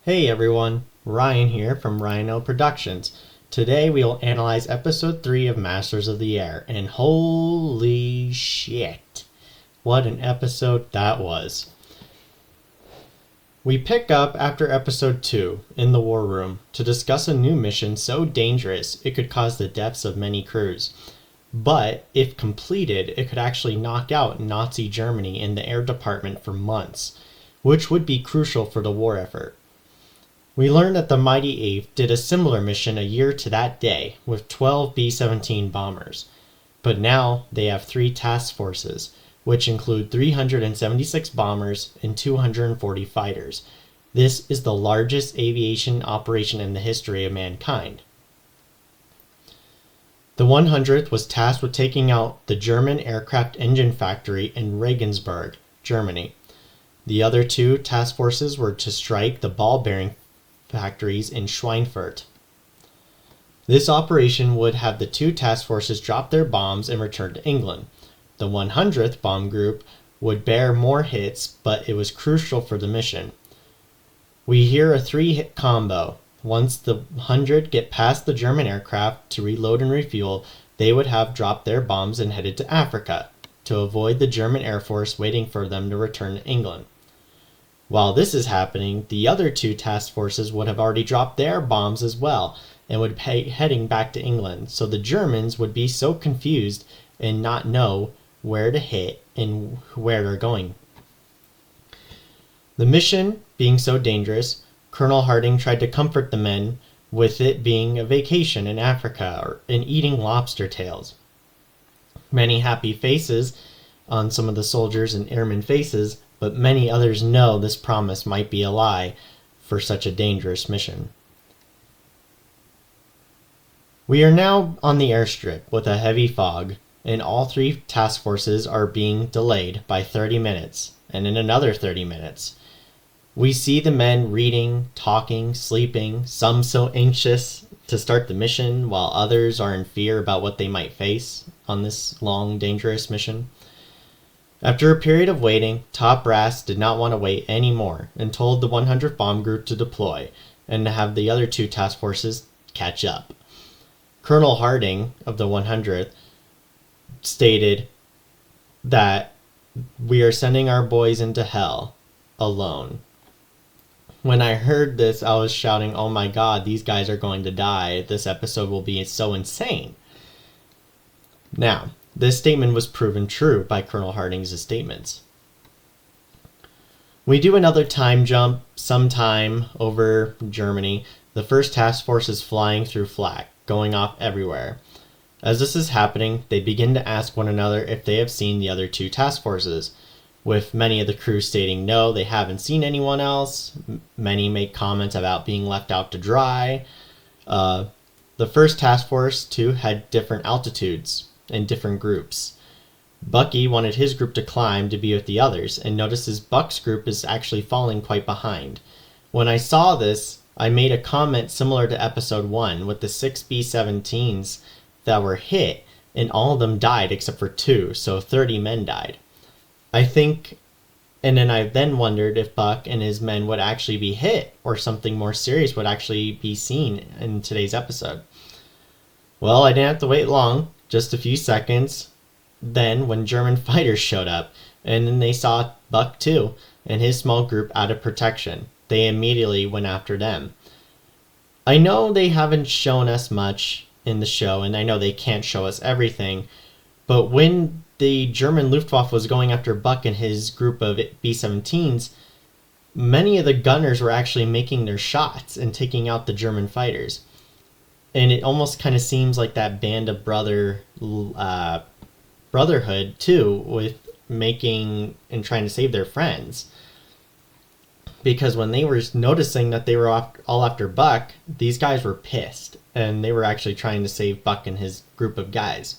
Hey everyone, Ryan here from Rhino Productions. Today we will analyze episode 3 of Masters of the Air, and holy shit, what an episode that was. We pick up after episode 2 in the war room to discuss a new mission so dangerous it could cause the deaths of many crews. But if completed, it could actually knock out Nazi Germany in the air department for months, which would be crucial for the war effort. We learned that the Mighty Eighth did a similar mission a year to that day with 12 B-17 bombers, but now they have 3 task forces, which include 376 bombers and 240 fighters. This is the largest aviation operation in the history of mankind. The 100th was tasked with taking out the German aircraft engine factory in Regensburg, Germany. The other 2 task forces were to strike the ball bearing factories in Schweinfurt. This operation would have the 2 task forces drop their bombs and return to England. The 100th bomb group would bear more hits, but it was crucial for the mission. We hear a 3-hit combo. Once the 100 get past the German aircraft to reload and refuel, they would have dropped their bombs and headed to Africa to avoid the German Air Force waiting for them to return to England. While this is happening, the other 2 task forces would have already dropped their bombs as well and would be heading back to England, so the Germans would be so confused and not know where to hit and where they're going. The mission being so dangerous, Colonel Harding tried to comfort the men with it being a vacation in Africa and eating lobster tails. Many happy faces on some of the soldiers and airmen faces, but many others know this promise might be a lie for such a dangerous mission. We are now on the airstrip with a heavy fog, and all 3 task forces are being delayed by 30 minutes, and in another 30 minutes. We see the men reading, talking, sleeping, some so anxious to start the mission, while others are in fear about what they might face on this long, dangerous mission. After a period of waiting, Top Brass did not want to wait anymore and told the 100th Bomb Group to deploy and to have the other 2 task forces catch up. Colonel Harding of the 100th stated that we are sending our boys into hell alone. When I heard this, I was shouting, "Oh my God, these guys are going to die. This episode will be so insane." Now, this statement was proven true by Colonel Harding's statements. We do another time jump sometime over Germany. The first task force is flying through flak, going off everywhere. As this is happening, they begin to ask one another if they have seen the other 2 task forces, with many of the crew stating no, they haven't seen anyone else. Many make comments about being left out to dry. The first task force, too, had different altitudes in different groups. Bucky wanted his group to climb to be with the others, and notices Buck's group is actually falling quite behind. When I saw this, I made a comment similar to episode 1 with the 6 B-17s that were hit, and all of them died except for 2, so 30 men died. I then wondered if Buck and his men would actually be hit, or something more serious would actually be seen in today's episode. Well, I didn't have to wait long. Just a few seconds then when German fighters showed up, and then they saw Buck too and his small group out of protection. They immediately went after them. I know they haven't shown us much in the show, and I know they can't show us everything, but when the German Luftwaffe was going after Buck and his group of B-17s, many of the gunners were actually making their shots and taking out the German fighters. And it almost kind of seems like that Band of Brotherhood, too, with making and trying to save their friends. Because when they were noticing that they were all after Buck, these guys were pissed. And they were actually trying to save Buck and his group of guys.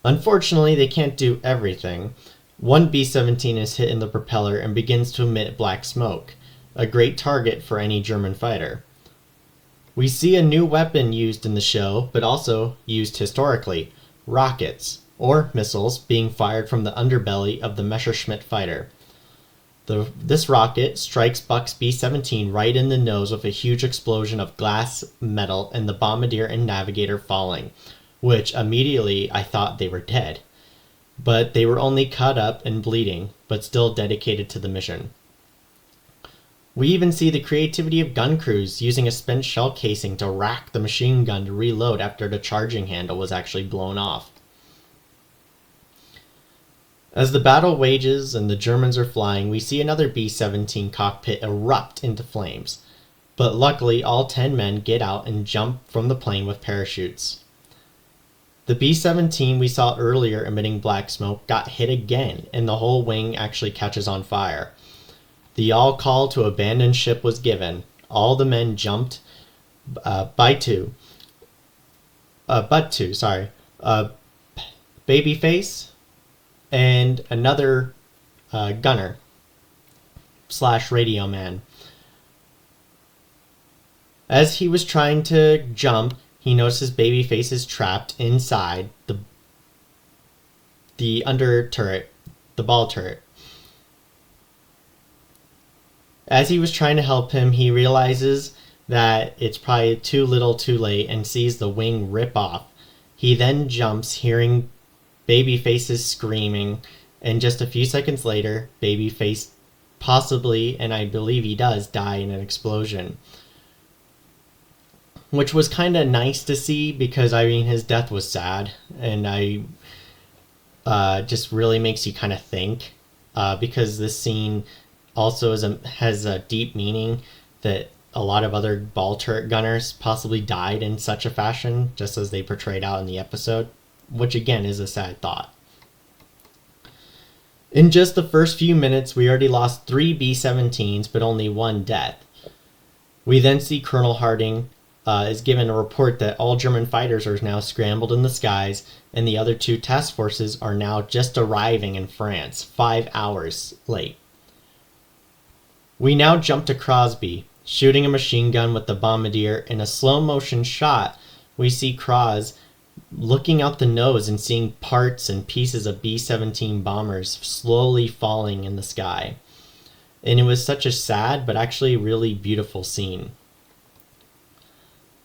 Unfortunately, they can't do everything. One B-17 is hit in the propeller and begins to emit black smoke, a great target for any German fighter. We see a new weapon used in the show, but also used historically, rockets, or missiles being fired from the underbelly of the Messerschmitt fighter. This rocket strikes Buck's B-17 right in the nose with a huge explosion of glass, metal, and the bombardier and navigator falling, which immediately I thought they were dead. But they were only cut up and bleeding, but still dedicated to the mission. We even see the creativity of gun crews using a spent shell casing to rack the machine gun to reload after the charging handle was actually blown off. As the battle wages and the Germans are flying, we see another B-17 cockpit erupt into flames. But luckily, all 10 men get out and jump from the plane with parachutes. The B-17 we saw earlier emitting black smoke got hit again, and the whole wing actually catches on fire. The call to abandon ship was given. All the men jumped but two. Babyface and another gunner / radio man. As he was trying to jump, he notices Babyface is trapped inside the under turret, the ball turret. As he was trying to help him, he realizes that it's probably too little too late and sees the wing rip off. He then jumps, hearing Babyface's screaming, and just a few seconds later, Babyface possibly, and I believe he does, die in an explosion. Which was kind of nice to see because, I mean, his death was sad, and just really makes you kind of think, because this scene also has a deep meaning that a lot of other ball turret gunners possibly died in such a fashion, just as they portrayed out in the episode, which again is a sad thought. In just the first few minutes, we already lost 3 B-17s, but only 1 death. We then see Colonel Harding is given a report that all German fighters are now scrambled in the skies, and the other 2 task forces are now just arriving in France, 5 hours late. We now jump to Crosby, shooting a machine gun with the bombardier. In a slow motion shot, we see Cross looking out the nose and seeing parts and pieces of B-17 bombers slowly falling in the sky. And it was such a sad but actually really beautiful scene.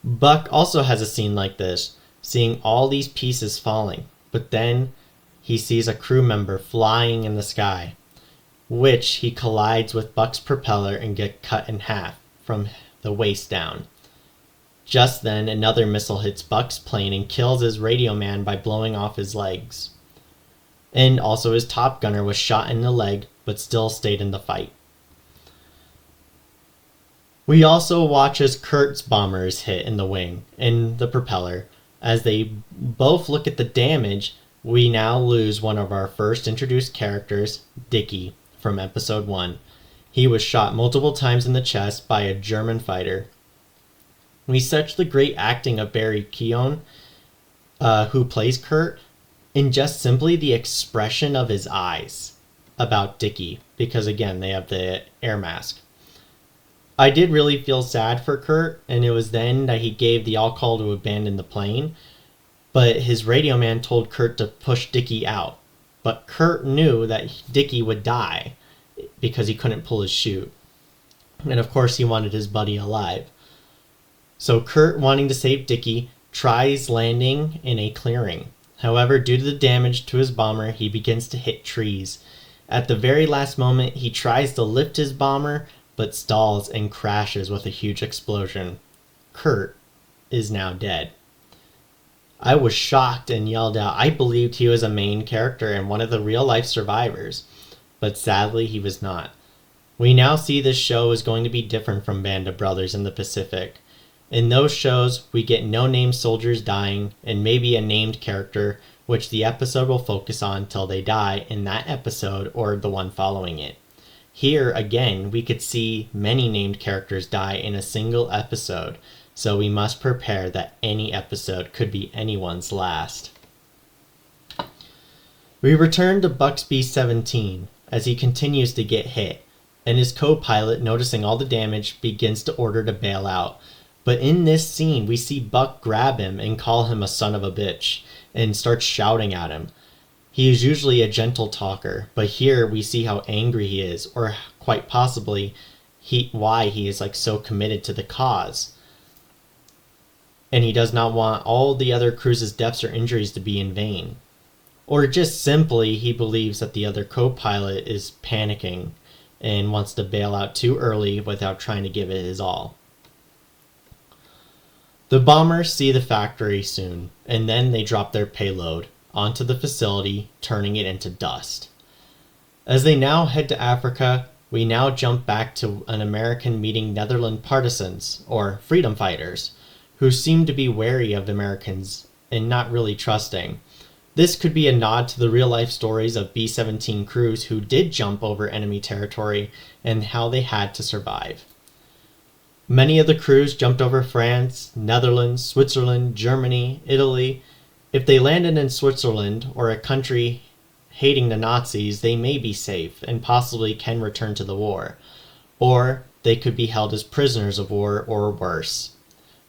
Buck also has a scene like this, seeing all these pieces falling, but then he sees a crew member flying in the sky, which he collides with Buck's propeller and get cut in half from the waist down. Just then, another missile hits Buck's plane and kills his radio man by blowing off his legs. And also his top gunner was shot in the leg, but still stayed in the fight. We also watch as Kurt's bomber is hit in the wing and the propeller. As they both look at the damage, we now lose one of our first introduced characters, Dickie, from episode 1. He was shot multiple times in the chest by a German fighter. We see the great acting of Barry Keoghan, who plays Kurt, in just simply the expression of his eyes about Dickie, because again, they have the air mask. I did really feel sad for Kurt, and it was then that he gave the call to abandon the plane, but his radio man told Kurt to push Dickie out. But Kurt knew that Dickie would die because he couldn't pull his chute. And of course he wanted his buddy alive. So Kurt, wanting to save Dickie, tries landing in a clearing. However, due to the damage to his bomber, he begins to hit trees. At the very last moment, he tries to lift his bomber, but stalls and crashes with a huge explosion. Kurt is now dead. I was shocked and yelled out. I believed he was a main character and one of the real-life survivors, but sadly he was not. We now see this show is going to be different from Band of Brothers in the Pacific. In those shows, we get no-name soldiers dying and maybe a named character, which the episode will focus on till they die in that episode or the one following it. Here, again, we could see many named characters die in a single episode, so we must prepare that any episode could be anyone's last. We return to Buck's B-17 as he continues to get hit, and his co-pilot, noticing all the damage, begins to order to bail out. But in this scene, we see Buck grab him and call him a son of a bitch, and start shouting at him. He is usually a gentle talker, but here we see how angry he is, or quite possibly why he is like so committed to the cause. And he does not want all the other crew's deaths or injuries to be in vain. Or just simply he believes that the other co-pilot is panicking and wants to bail out too early without trying to give it his all. The bombers see the factory soon, and then they drop their payload onto the facility, turning it into dust. As they now head to Africa, we now jump back to an American meeting Netherlands partisans, or freedom fighters, who seem to be wary of Americans and not really trusting. This could be a nod to the real-life stories of B-17 crews who did jump over enemy territory and how they had to survive. Many of the crews jumped over France, Netherlands, Switzerland, Germany, Italy. If they landed in Switzerland or a country hating the Nazis, they may be safe and possibly can return to the war. Or they could be held as prisoners of war or worse.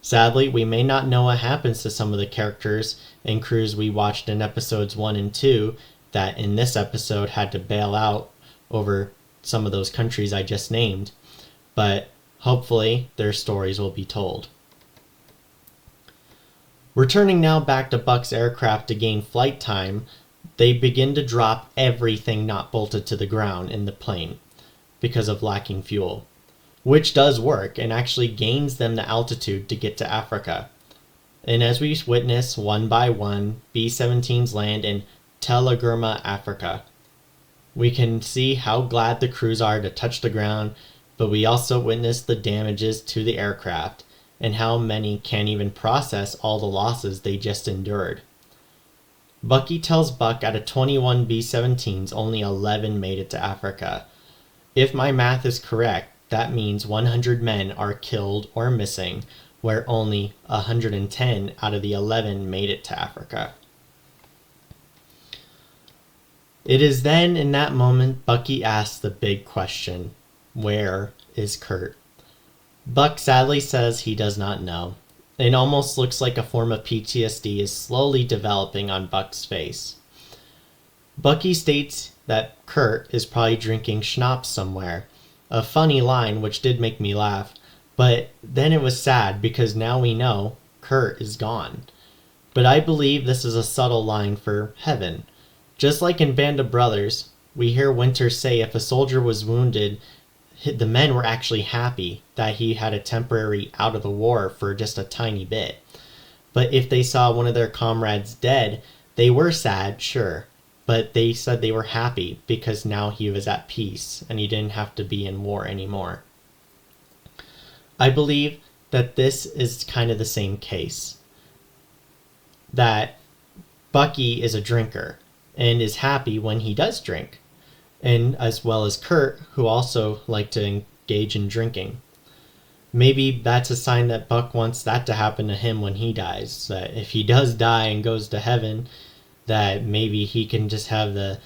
Sadly, we may not know what happens to some of the characters and crews we watched in episodes 1 and 2 that in this episode had to bail out over some of those countries I just named, but hopefully their stories will be told. Returning now back to Buck's aircraft to gain flight time, they begin to drop everything not bolted to the ground in the plane because of lacking fuel, which does work and actually gains them the altitude to get to Africa. And as we witness one by one, B-17s land in Telegrama, Africa. We can see how glad the crews are to touch the ground, but we also witness the damages to the aircraft and how many can't even process all the losses they just endured. Bucky tells Buck out of 21 B-17s, only 11 made it to Africa. If my math is correct, that means 100 men are killed or missing, where only 110 out of the 11 made it to Africa. It is then in that moment Bucky asks the big question, where is Kurt? Buck sadly says he does not know. It almost looks like a form of PTSD is slowly developing on Buck's face. Bucky states that Kurt is probably drinking schnapps somewhere, a funny line which did make me laugh, but then it was sad because now we know Kurt is gone. But I believe this is a subtle line for heaven. Just like in Band of Brothers, we hear Winter say if a soldier was wounded, the men were actually happy that he had a temporary out of the war for just a tiny bit. But if they saw one of their comrades dead, they were sad, sure, but they said they were happy because now he was at peace and he didn't have to be in war anymore. I believe that this is kind of the same case. That Bucky is a drinker and is happy when he does drink, and as well as Kurt, who also like to engage in drinking. Maybe that's a sign that Buck wants that to happen to him when he dies, that if he does die and goes to heaven, that maybe he can just have the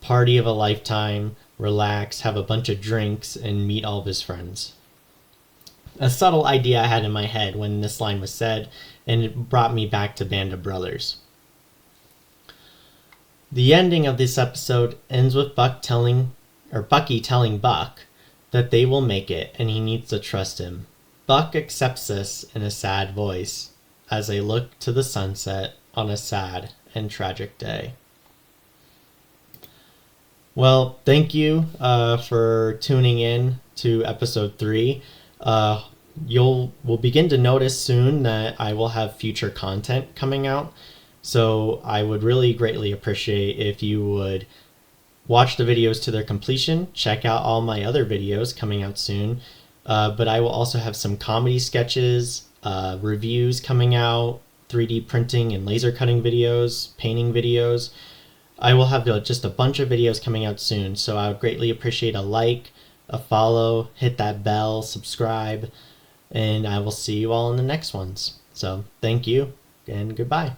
party of a lifetime, relax, have a bunch of drinks, and meet all of his friends. A subtle idea I had in my head when this line was said, and it brought me back to Band of Brothers. The ending of this episode ends with Bucky telling Buck that they will make it and he needs to trust him. Buck accepts this in a sad voice as they look to the sunset on a sad and tragic day. Well, thank you for tuning in to episode 3. We'll begin to notice soon that I will have future content coming out. So I would really greatly appreciate if you would watch the videos to their completion, check out all my other videos coming out soon, but I will also have some comedy sketches, reviews coming out, 3D printing and laser cutting videos, painting videos. I will have just a bunch of videos coming out soon, so I would greatly appreciate a like, a follow, hit that bell, subscribe, and I will see you all in the next ones. So thank you and goodbye.